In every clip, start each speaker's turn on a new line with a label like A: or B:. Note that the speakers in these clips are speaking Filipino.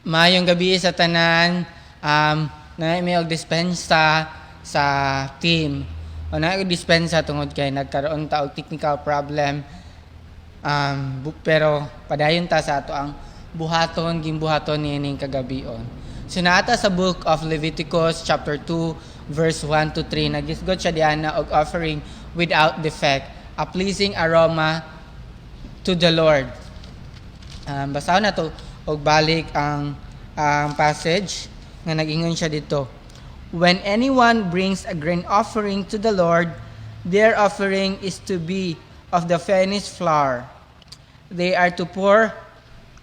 A: Maayong gabi sa tanan, na may og dispensa sa team. O na og dispensa tungod kay nagkaroon ta og technical problem. Pero padayon ta sa ato ang gimbuhaton niining kagabion. So naata sa book of Leviticus chapter 2 verse 1 to 3 nagisgot siya diana og offering without defect, a pleasing aroma to the Lord. Basahan na to og balik ang passage nga nag-ingon siya dito. When anyone brings a grain offering to the Lord, their offering is to be of the finest flour. They are to pour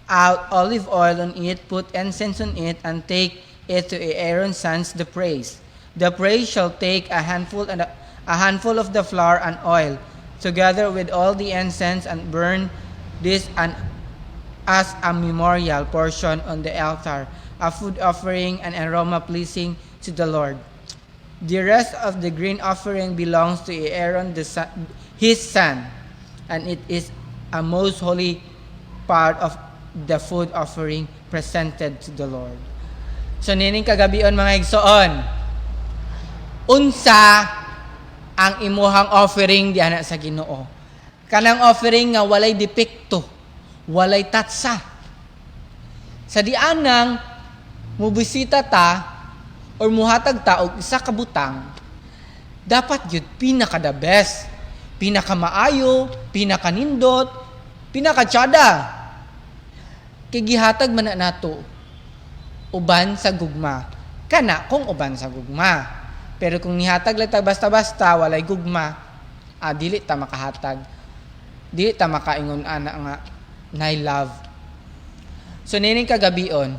A: out olive oil on it, put incense on it, and take it to Aaron's sons the praise. The praise shall take a handful of the flour and oil, together with all the incense, and burn this as a memorial portion on the altar, a food offering and aroma pleasing to the Lord. The rest of the grain offering belongs to Aaron his son, and it is a most holy part of the food offering presented to the Lord. So nining kagabion mga igsoon, unsa ang imuhang offering diana sa Ginoo? Kanang offering nga walay depekto, walay tatsa. Sa dianang mubisita ta or muhatag ta og isa ka butang, dapat yun pinaka the best, pinaka maayo, pinaka nindot, pinaka tsada. Kay gihatag man nato uban sa gugma. Kana kung uban sa gugma. Pero kung nihatag lang ta basta-basta walay gugma, dili ta makahatag. Dili ta makaingon ana nga nay love. So nining kagabion,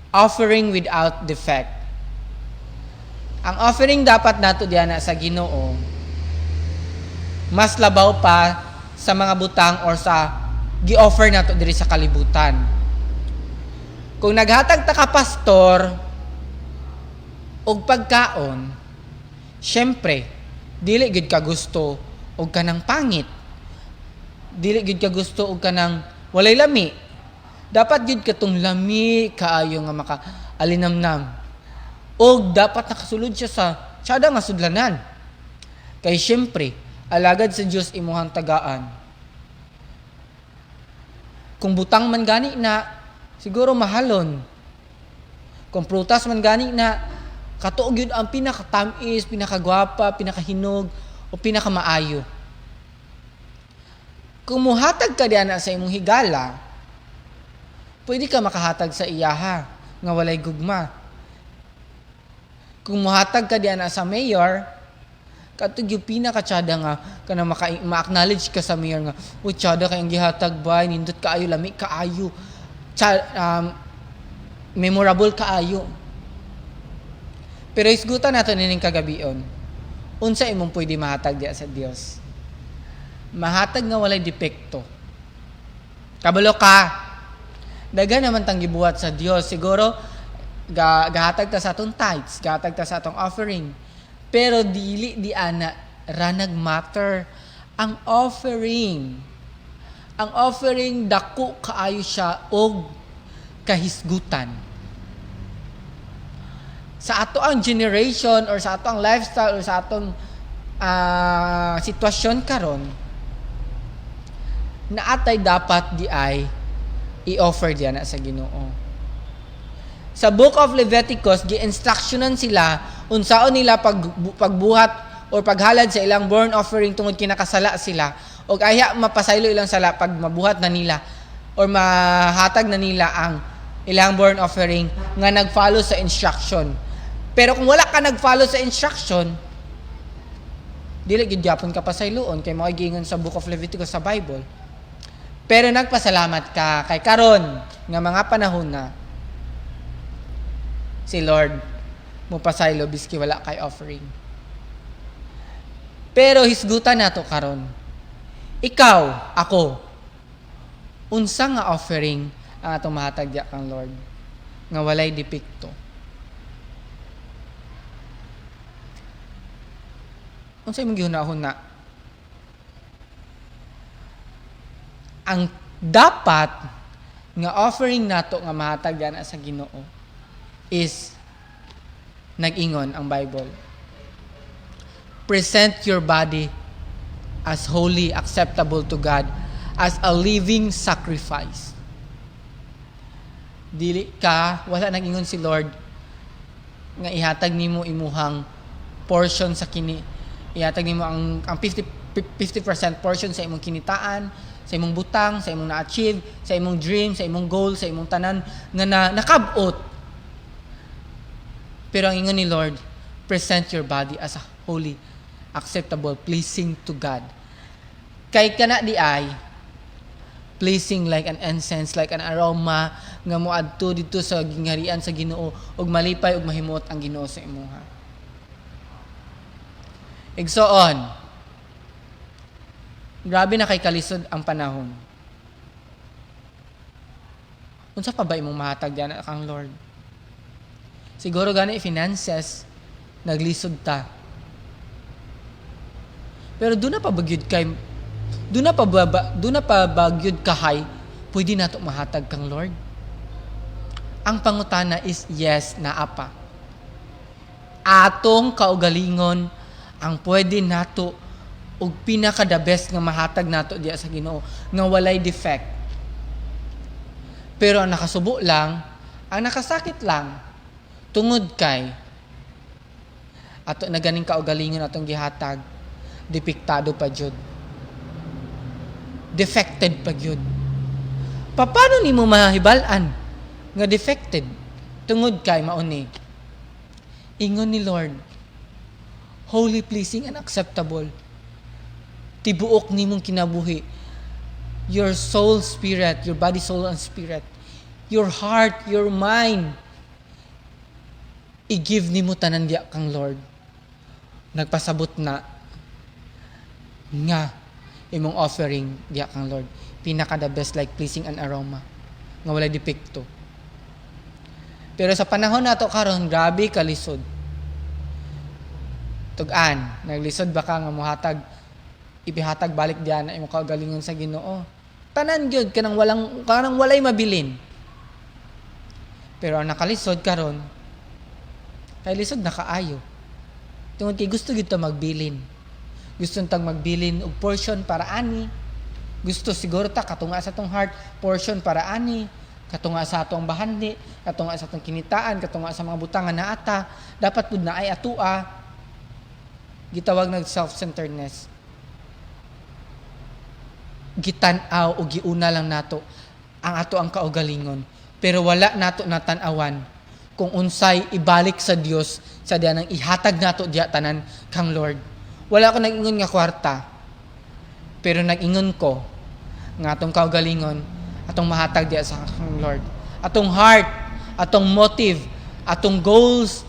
A: offering without defect. Ang offering dapat nato diana sa Ginoo mas labaw pa sa mga butang or sa gi-offer nato diri sa kalibutan. Kung naghatag ta ka pastor og pagkaon, syempre dili gid ka gusto og kanang pangit. Dili gid ka gusto og kanang walay lami. Dapat gid katong lami kaayo nga maka-alinamnam. Og dapat nakasulod siya sa tsada nga sudlanan. Kay syempre, alagad sa Dios imuhang tagaan. Kung butang man gani na, siguro mahalon. Kung prutas man gani na, katuog yun ang pinakatamis, pinakagwapa, pinakahinog, o pinakamaayo. Kung muhatag ka diyan sa imong higala, pwede ka makahatag sa iyaha, nga walay gugma. Kung muhatag ka diyan sa mayor, katug yung pinakatsada nga, kana ma-acknowledge ka sa mayor nga, tsada kayong gihatag ba, nindot kaayo, lami kaayo, memorable kaayo. Pero isgutan nato nining kagabion, unsa imong pwede mahatag diya sa Dios? Mahatag nga walay depekto. Kabalo ka, daga naman tang gibuhat sa Dios. Siguro, gahatag ta sa atong tithes, gahatag ta sa atong offering. Pero dili di ana ranag matter ang offering. Ang offering dako kaayo siya og kahisgutan. Sa ato ang generation or sa ato ang lifestyle or sa atong sitwasyon karon, naatay dapat di ay i-offer diyan sa Ginoo. Sa book of Leviticus, gi-instructionan sila unsaon nila pagbuhat or paghalad sa ilang burnt offering tungod kinakasala sila o aya mapasaylo ilang sala pag mabuhat na nila or mahatag na nila ang ilang burnt offering nga nag-follow sa instruction. Pero kung wala ka nag-follow sa instruction, dili gid gyapon ka pasayloon kay mao giingon sa book of Leviticus sa Bible. Pero nagpasalamat ka kay karon nga mga panahon na si Lord mo pasaylo biski wala kay offering. Pero hisgutan nato karon. Ikaw, ako, unsa nga offering ang atong mahatag diya kang Lord nga walay depekto? Unsa imong gihuna-huna? Ang dapat nga offering nato nga mahatag diana sa Ginoo is nag-ingon ang Bible. Present your body as holy, acceptable to God, as a living sacrifice. Dili ka, wala nag-ingon si Lord nga ihatag nimo imuhang portion sa kini, ihatag nimo ang 50% portion sa imong kinitaan, sa imong butang, sa imong na-achieve, sa imong dream, sa imong goal, sa imong tanan nga nakabot. Pero ang ingon ni Lord, present your body as a holy, acceptable, pleasing to God. Kay kana di ay pleasing like an incense, like an aroma nga moadto dito sa gingharian sa Ginoo ug malipay ug mahimot ang Ginoo sa imuha. Igsoon. Grabe na kay kalisod ang panahon. Unsa pa ba imong mahatag diyan kang Lord? Siguro gani finances naglisod ta. Pero doon na pa bagyud kay doon na pa bagyud kahay pwede nato mahatag kang Lord. Ang pangutana is yes, naa pa. Atong kaugalingon ang pwede nato ug pinaka the best nga mahatag nato diya sa Ginoo nga walay defect. Pero ang nakasubo lang, ang nakasakit lang tungod kay ato na ganing kaugalingon atong gihatag, depektado pa jud. Defected pa jud. Paano nimo mahibal-an nga defected tungod kay mauni? Ingon ni Lord, holy, pleasing, and acceptable. Tibuok nimong kinabuhi. Your soul, spirit, your body, soul, and spirit. Your heart, your mind. I-give nimo tanan diya kang Lord. Nagpasabot na nga imong offering diya kang Lord. Pinaka the best, like pleasing and aroma. Nga walay depekto. Pero sa panahon nato karon, grabe kalisod. Tugan, naglisod ba ka nga muhatag, ipihatag balik diyan na imong kaugalingon sa Ginoo. Tanan gyud kanang walay mabilin. Pero ang nakalisod karon, kay lisod na kaayo. Tungod kay gusto gyud ta magbilin. Gusto tag magbilin og portion para ani. Gusto siguro ta katunga sa tong heart, portion para ani. Katunga sa atong bahandi, katunga sa atong kinitaan, katunga sa mga butangan na ata, dapat pud na ay atua. Gitawag nag self-centeredness. Gitan-aw o giuna lang nato ang ato ang kaugalingon. Pero wala nato natanawan kung unsay ibalik sa Dios sa diyan ang ihatag nato diya tanan kang Lord. Wala ko nag-ingon nga kwarta. Pero nag-ingon ko nga atong kaugalingon, atong mahatag diya sa kang Lord. Atong heart, atong motive, atong goals,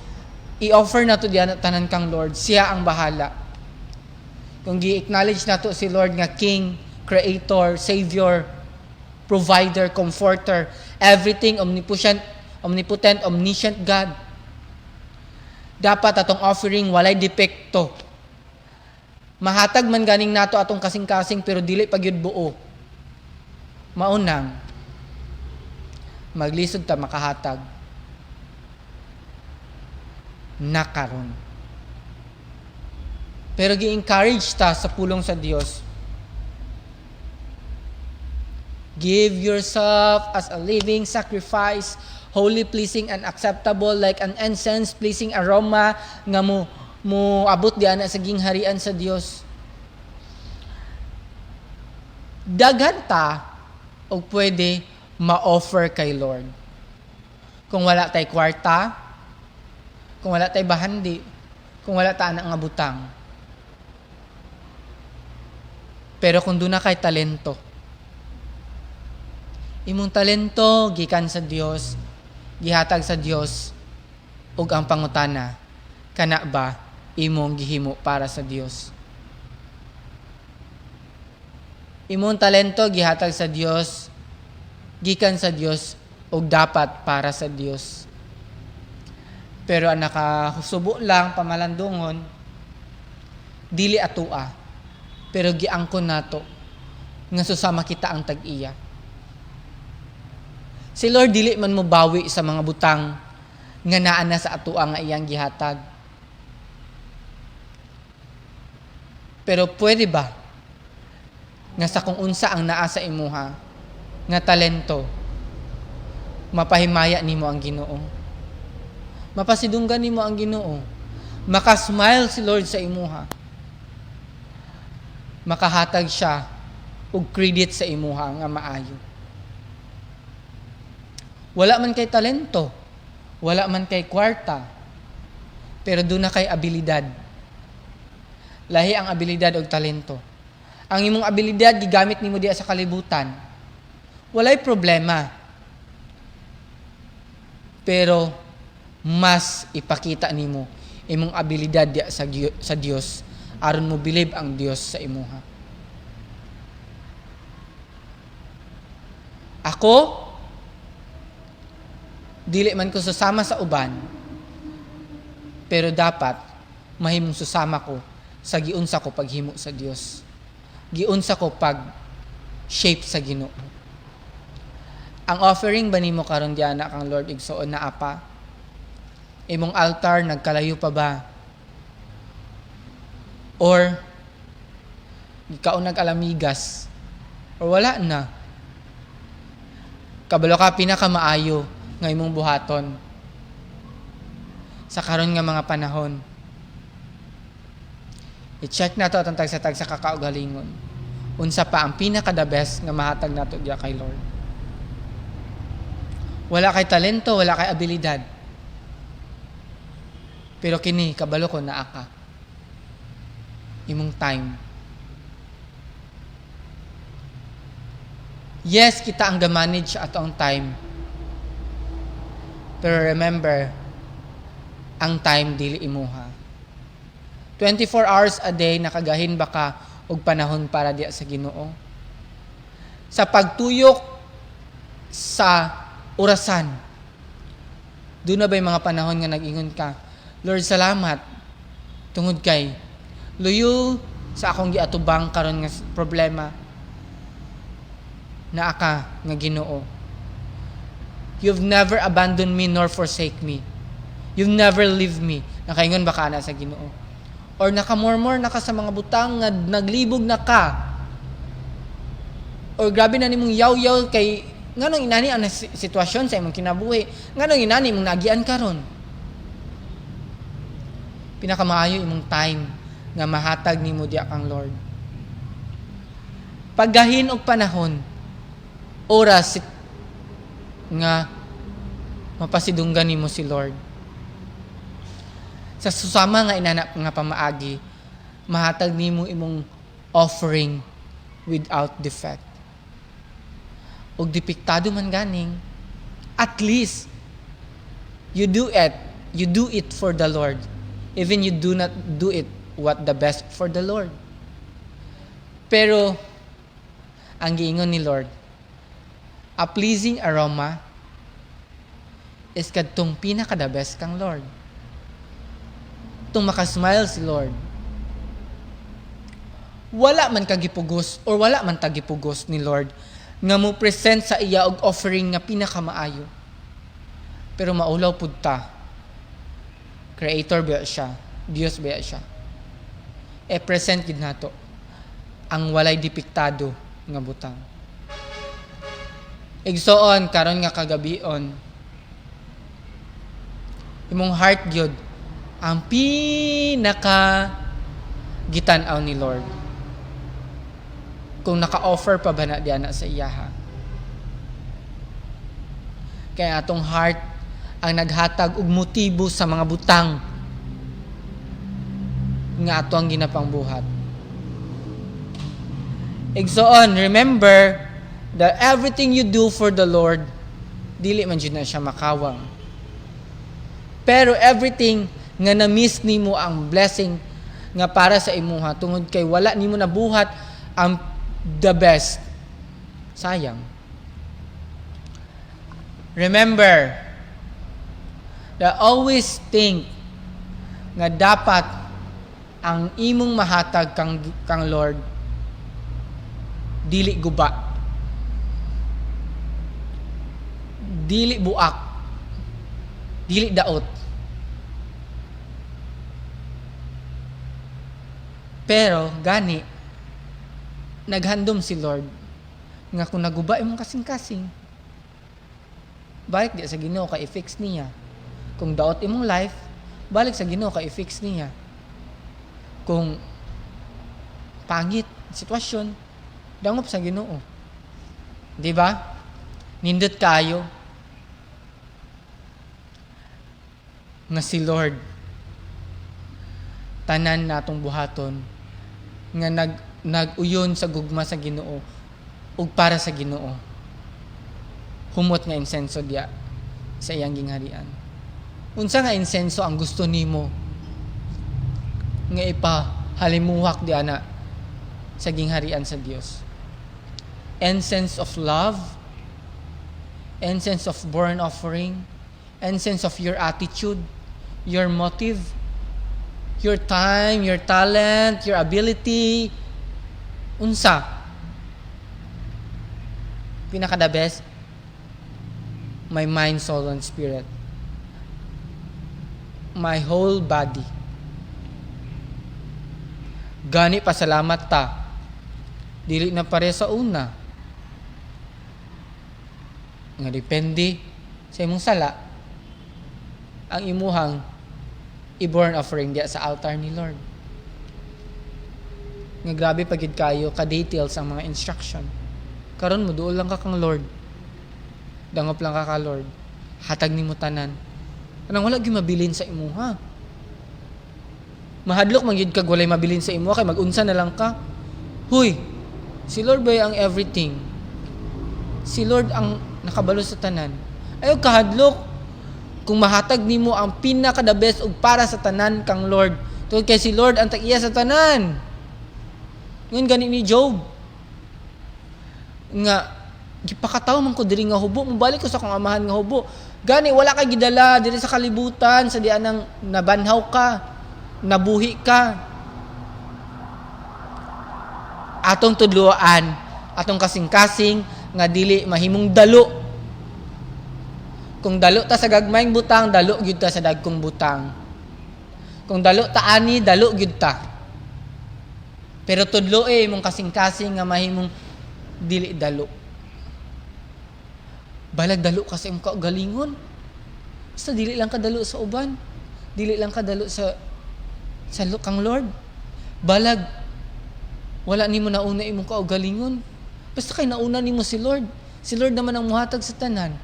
A: i-offer nato diyan tanan kang Lord. Siya ang bahala. Kung gi-acknowledge nato si Lord nga King, Creator, Savior, Provider, Comforter, everything, omnipotent, omniscient God. Dapat atong offering walay depekto. Mahatag man ganing nato atong kasing-kasing pero dili pagyud buo. Maunang maglisod ta makahatag na karon. Pero gi-encourage ta sa pulong sa Dios. Give yourself as a living sacrifice, holy, pleasing, and acceptable, like an incense, pleasing aroma nga mo abot diyan sa gingharian sa Dios. Daghan ta o pwede ma-offer kay Lord. Kung wala tay kwarta, kung wala tay bahandi, kung wala ta nga butang. Pero kung doon na kay talento, imong talento gikan sa Dios, gihatag sa Dios, ug ang pangutana, kana ba imong gihimo para sa Dios? Imong talento gihatag sa Dios, gikan sa Dios, ug dapat para sa Dios. Pero ang nakasubo lang pamalandungon, dili atua, pero giangkon nato nga susama kita ang tag-iya. Si Lord dili man mo bawi sa mga butang nga naa na sa atoa nga iyang gihatag. Pero pwede ba nga sa kung unsa ang naa sa imuha nga talento, mapahimaya nimo ang Ginoo? Mapasidunggan nimo ang Ginoo. Makasmile si Lord sa imuha. Makahatag siya og credit sa imuha nga maayo. Wala man kay talento, wala man kay kwarta, pero doon na kay abilidad. Lahi ang abilidad og talento. Ang imong abilidad gigamit nimo diha sa kalibutan, walay problema. Pero mas ipakita nimo imong abilidad diha sa Dios aron mo believe ang Dios sa imuha. Ako dili man ko susama sa uban, pero dapat mahimong susama ko sa giunsa ko paghimo sa Dios. Giunsa ko pag shape sa Ginoo. Ang offering ba nimo karon diana kang Lord igsoon na apa? Imong altar nagkalayo pa ba? Or ikaw nag-alamigas? Or wala na? Kabalo ka pinakamaayo nga imong buhaton sa karon nga mga panahon. I-check nato atong tag sa kakaugalingon. Unsa pa ang pinaka the best nga mahatag nato diya kay Lord. Wala kay talento, wala kay abilidad. Pero kini kabalo ko naa ka. Imong time. Yes, kita ang ga-manage atong time. Pero remember, ang time dili imuha. 24 hours a day nakagahin ba ka og panahon para diya sa Ginoo? Sa pagtuyok sa orasan, doon na ba yung mga panahon nga nag-ingon ka, Lord, salamat tungod kay luyo sa akong giatubang karon nga problema na aka nga Ginoo. You've never abandoned me nor forsake me. You've never leave me. Nakaingon ba ka na sa Ginoo? Or nakamormor na ka sa mga butang nga naglibog na ka? Or grabe na nimong yaw-yaw kay nganong inani ang sitwasyon sa imong kinabuhi? Nganong inani imong nagian karon? Pinakamaayo imong time nga mahatag nimo diya kang Lord. Paggahin og panahon, oras nga mapasidunggan nimo si Lord. Sa susama nga inanap nga pamaagi, mahatag nimo imong offering without defect. Og depektado man ganing, at least you do it for the Lord. Even you do not do it what the best for the Lord. Pero ang giingon ni Lord, a pleasing aroma is kadtong pinaka the best kang Lord. Tung makasmile si Lord. Wala man kagipugos or wala man tagipugos ni Lord nga mo present sa iya og offering nga pinakamaayo. Pero maulaw pud ta. Creator ba siya? Dios ba siya? Present gid nato ang walay depektado nga butang. Igsoon karon nga kagabion, imong heart gyud ang pinaka gitan-aw ni Lord. Kung naka-offer pa ba na diana sa iyaha. Kaya atong heart ang naghatag og motibo sa mga butang nga ato ang ginapang buhat. Igsoon, remember that everything you do for the Lord, dili man jud na siya makawang. Pero everything nga na-miss nimo ang blessing nga para sa imuha tungod kay wala nimo nabuhat ang the best. Sayang. Remember that always think nga dapat ang imong mahatag kang Lord dili guba. dili buak, dili daot. Pero gani naghandom si Lord nga kung naguba imong kasing-kasing, balik di sa Ginoo ka i-fix niya. Kung daot imong life, balik sa Ginoo ka i-fix niya. Kung pangit sitwasyon, dangop sa Ginoo. Di ba? Nindot kayo nga si Lord tanan natong buhaton nga nag-uyon sa gugma sa Ginoo ug para sa Ginoo. Humot nga insenso diya sa iyang gingharian. Unsa nga insenso ang gusto nimo nga ipahalimuhak diya na sa gingharian sa Dios? Incense of love, incense of burnt offering, incense of your attitude, your motive, your time, your talent, your ability. Unsa? Pinaka the best, my mind, soul, and spirit. My whole body. Gani pasalamat ta. Dili na pare sa una. Nga depende sa imong sala ang imuhang i-burn offering diya sa altar ni Lord. Nga grabe pagid kayo ka-details ang mga instruction. Karon mo duol lang ka kang Lord. Dangop lang ka Lord. Hatag nimo tanan. Anang wala gyud mabilin sa imuha. Mahadlok man gyud kag walay mabilin sa imuha kay mag-unsa na lang ka. Huy, si Lord ba ang everything? Si Lord ang nakabalo sa tanan. Ayaw kahadlok kung mahatag nimo ang pinaka the best ug para sa tanan kang Lord. Tungod kay si Lord ang tag-iya sa tanan. Ngun gani ni Job nga gipakataw man ko diri nga hubo, mobalik ko sa akong amahan nga hubo. Gani wala kay gidala diri sa kalibutan sa diyan nang nabanhaw ka, nabuhi ka. Atong tudloan, atong kasing-kasing nga dili mahimong dalo. Kung dalo ta sa gagmayng butang, dalo gyud ta sa dagkong butang. Kung dalo ta ani, dalo gyud ta. Pero tudlo imong kasing-kasing nga mahimong dili dalo. Balag dalo kasi imong kaugalingon. Basta dili lang ka dalo sa uban. Dili lang ka dalo sa kang Lord. Balag wala nimo nauna imong kaugalingon. Basta kay nauna nimo si Lord. Si Lord naman ang muhatag sa tanan.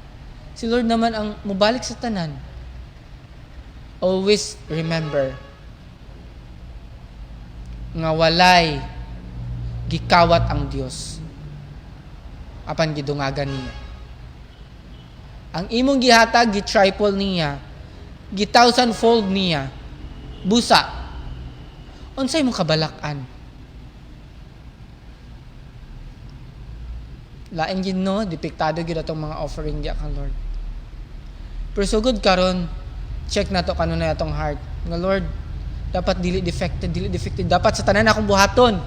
A: Si Lord naman ang mubalik sa tanan. Always remember nga walay gikawat ang Dios apan gidungagan niya. Ang imong gihatag gi-triple niya, gi-thousandfold niya. Busa. Unsay imong kabalakan? Lain gid no, depektado gid atong mga offering diya kang Lord. Pero sugod karon, check na to kanunay atong heart. Nga Lord, dapat dili defected. Dapat sa tanan akong buhaton.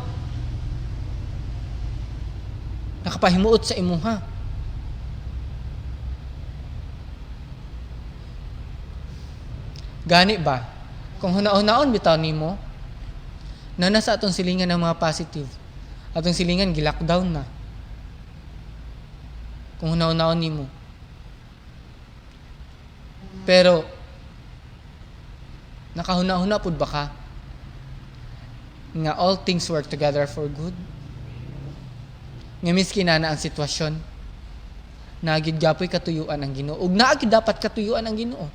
A: Nakapahimuot sa imuha. Gani ba? Kung hunaon bitaw nimo, na nasa atong silingan ng mga positive. Atong silingan gi-lockdown na. Kung hunaon nimo. Pero nakahuna-huna pud ba ka? Nga all things work together for good. Nga miski na ang sitwasyon, nagid gapoy katuyuan ang Ginoo. Ug naagid dapat katuyuan ang Ginoo.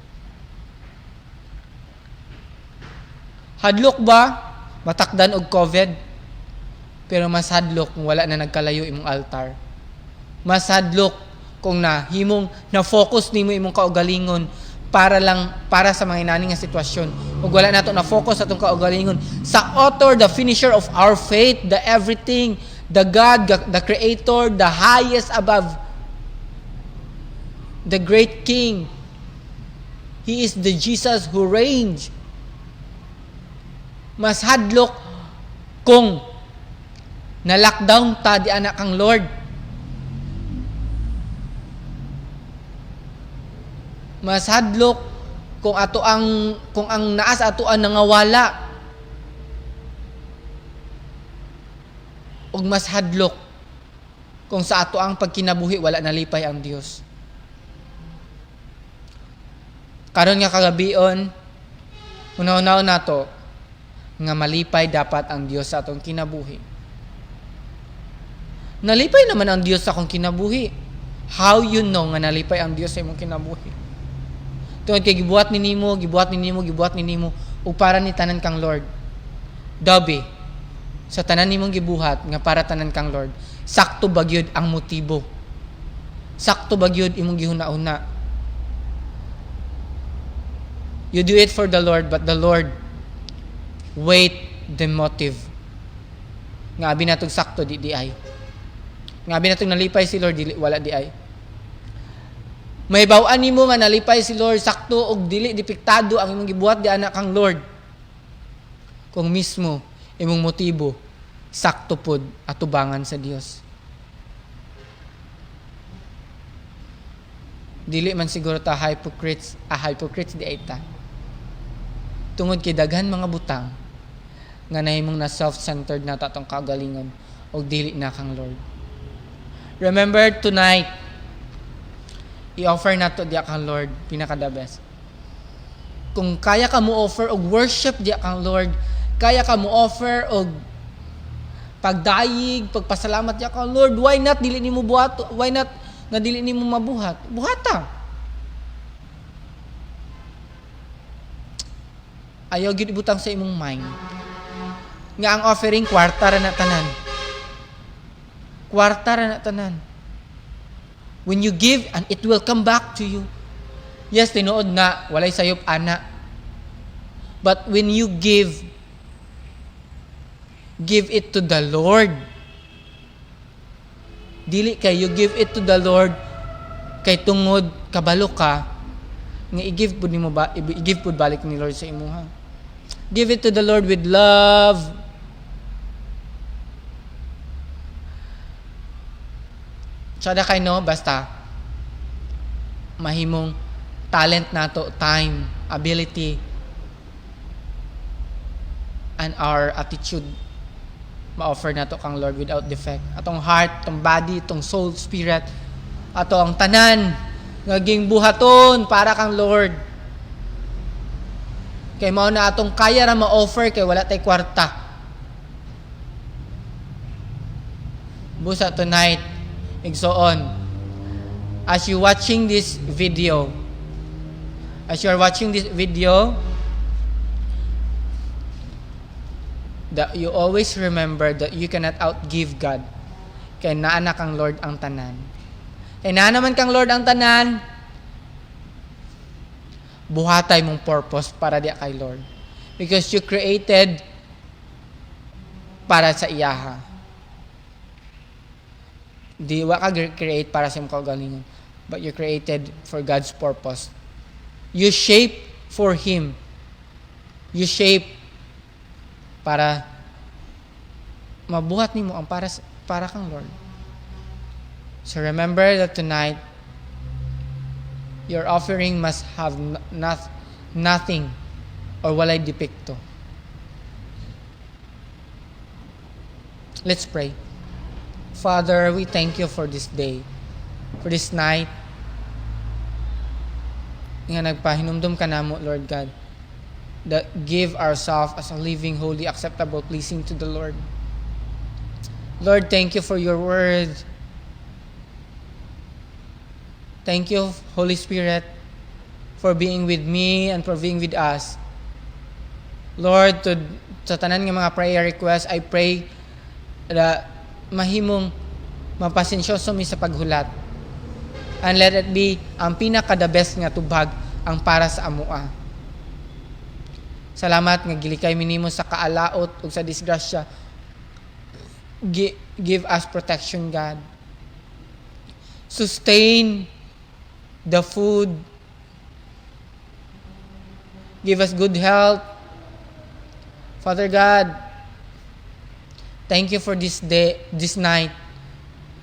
A: Hadlok ba? Matakdan og COVID. Pero mas hadlok kung wala na nagkalayo imong altar. Mas hadlok kung na-focus nimo imong kaugalingon para sa mga inani nga sitwasyon. Ug wala nato na focus atong kaugalingon sa author, the finisher of our faith, the everything, the God, the creator, the highest above, the great King. He is the Jesus who reigns. Mas hadlok kung na-lockdown ta di anak kang Lord. Mas hadlok kung ang naa sa ato ang nangawala. Ug mas hadlok kung sa ato ang pagkinabuhi wala nalipay ang Dios. Karon nga kagabion, una-una nato nga malipay dapat ang Dios sa atong kinabuhi. Nalipay naman ang Dios sa akong kinabuhi. How you know nga nalipay ang Dios sa imong kinabuhi? Tungod kay gibuhat ni nimo ug para ni tanan kang Lord. Dabi sa tanan nimong gibuhat nga para tanan kang Lord. Sakto ba gyud ang motibo? Sakto ba gyud imong gihuna-una? You do it for the Lord, but the Lord wait the motive. Nga abi natong sakto di ay. Nga abi natong nalipay si Lord dili wala di ay. May baw-an nimo nga nalipay si Lord sakto og dili dipiktado ang imong gibuhat di anak kang Lord. Kung mismo imong motibo sakto pod atubangan sa Dios. Dili man siguro ta hypocrites di ay ta. Tungod kay daghan mga butang nga nahimong na self-centered na tatong kagalingon o dili na kang Lord. Remember tonight, i-offer na to diya kang Lord, pinaka-the best. Kung kaya ka mo offer og worship diya kang Lord, kaya ka mo offer og pagdayig, pagpasalamat diya kang Lord, why not dili nimo buhat? Why not nga dili nimo mabuhat? Buhata. Ayaw gyud ibutang sa imong mind nga ang offering kwarta ra na tanan. Kwarta ra na tanan. When you give and it will come back to you. Yes, tinuod na walay sayop ana. But when you give it to the Lord. Dili kay you give it to the Lord kay tungod kabalo ka nga i-give pud balik ni Lord sa imuha. Give it to the Lord with love. Tsada kay no, basta mahimong talent nato, time, ability, and our attitude ma-offer nato kang Lord without defect. Atong heart, atong body, atong soul, spirit, ato ang tanan ngaging buhaton para kang Lord. Kay mao na atong kaya ra ma-offer kay wala tay kwarta. Busa tonight, igsoon. As you are watching this video, that you always remember that you cannot outgive God. Kay naa na kang Lord ang tanan. Kay naa naman kang Lord ang tanan, buhatay mong purpose para di kay Lord. Because you created para sa iyaha. Di wa ka create para sa imong kaugalingon, but you created for God's purpose. You shape for Him. You shape para mabuhat nimo ang para kang Lord. So remember that tonight, your offering must have nothing or walay depekto. Let's pray. Father, we thank you for this day, for this night, nga nagpahinumdum ka namo, Lord God, that give ourselves as a living, holy, acceptable, pleasing to the Lord. Lord, thank you for your word. Thank you, Holy Spirit, for being with me and for being with us. Lord, sa tanan nga mga prayer requests, I pray na mahimong mapasensyoso mi sa paghulat. And let it be ang pinaka-the best nga tubag ang para sa amoa. Salamat nga gilikay mi nimo sa kaalaot ug sa disgrasya. Give us protection, God. Sustain the food. Give us good health. Father God, thank you for this day, this night,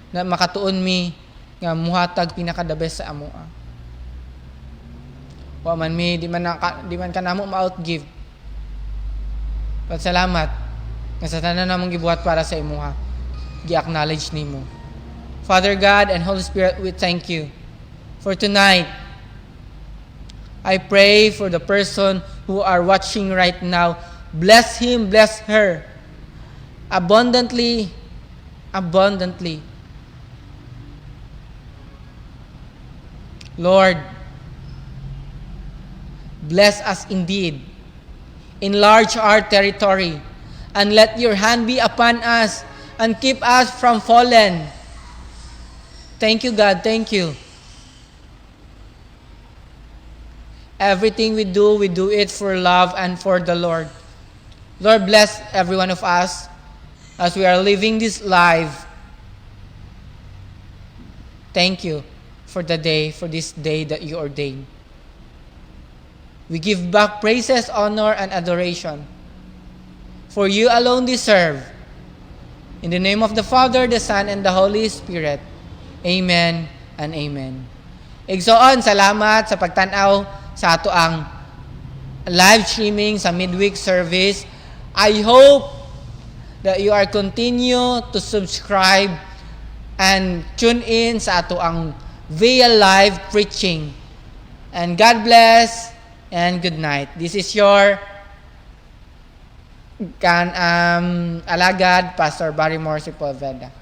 A: na makatuon mi nga muhatag pinaka-the best sa amoa. Wa man mi di man ka namo ma-outgive. But salamat nga sa tanan namong gibuhat para sa imuha. Gi-acknowledge nimo. Father God and Holy Spirit, we thank you for tonight. I pray for the person who are watching right now. Bless him, bless her. Abundantly. Lord, bless us indeed. Enlarge our territory. And let your hand be upon us and keep us from falling. Thank you, God. Thank you. Everything we do it for love and for the Lord. Lord, bless every one of us as we are living this life. Thank you for this day that you ordained. We give back praises, honor, and adoration. For you alone deserve. In the name of the Father, the Son, and the Holy Spirit. Amen and amen. Igsoon, salamat sa pagtanaw sa ato ang live streaming sa midweek service. I hope that you are continue to subscribe and tune in sa ato ang via live preaching. And God bless and good night. This is your alagad, Pastor Barrymore Sepulveda.